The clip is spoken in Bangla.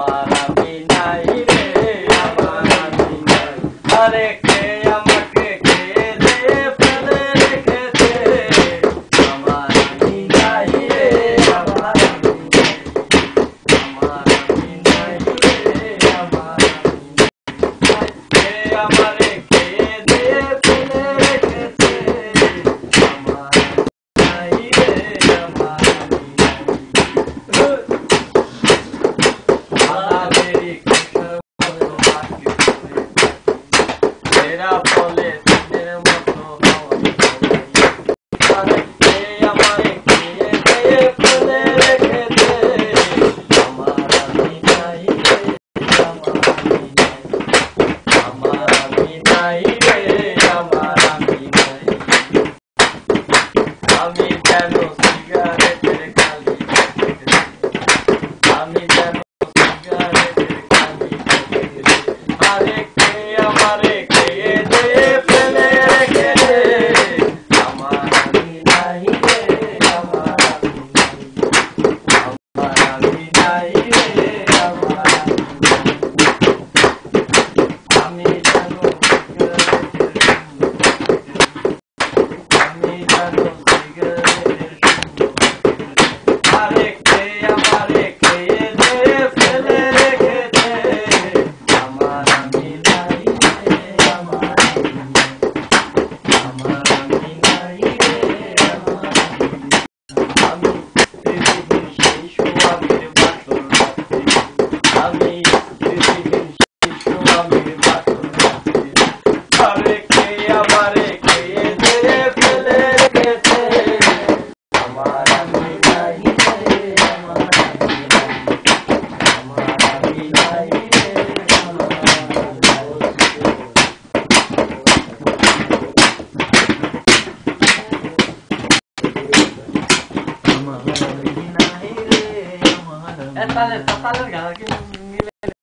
আমার আমি নাই রে, আমার আমি নাই। আরে কে আমাকে কে যে ফেলে রেখেছে, আমার আমি নাই রে, আমার আমি নাই। আমার আমি নাই রে, আমার আমি নাই। কে আমারে কে যে ফেলে রেখেছে, আমার নাই রে, আমার আমি নাই। আদাবেরি কিশোর মতো বাকি এরা বলে দিনের মতো আরে কে আমারে কে যে ফেলে রেখেছে, আমার আমি নাই রে, আমার আমি নাই। আমার আমি নাই রে, আমার আমি নাই। আমি যেন সিগারেটের খালি প্যাকেট, আমি যেন সিগারেটের খালি প্যাকেট। আরে কে আমারে কে যে ফেলে রেখেছে, আমার আমি নাই রে, আমার আমি নাই। আমার আমি নাই রে, আমার আমি নাই। আমি যেন সিগারেটের আমি যেন সিগারেটের আরে কে আমারে কে যে ফেলে রেখেছে, আমার আমি নাই রে, আমার আমি নাই। আমার আমি নাই রে, আমার আমি নাই। আমি পৃথিবীর সেই স্বামীর বাসর রাতে, আমি পৃথিবীর সেই স্বামীর বাসর রাতে। আরে কে আমারে কে যে ফেলে রেখেছে, আমার আমি নাই রে, আমার আমি নাই। আমার আমি নাই রে, আমার আমি নাই। আমার আমি নাই রে, আমার আমি নাই। তালের গান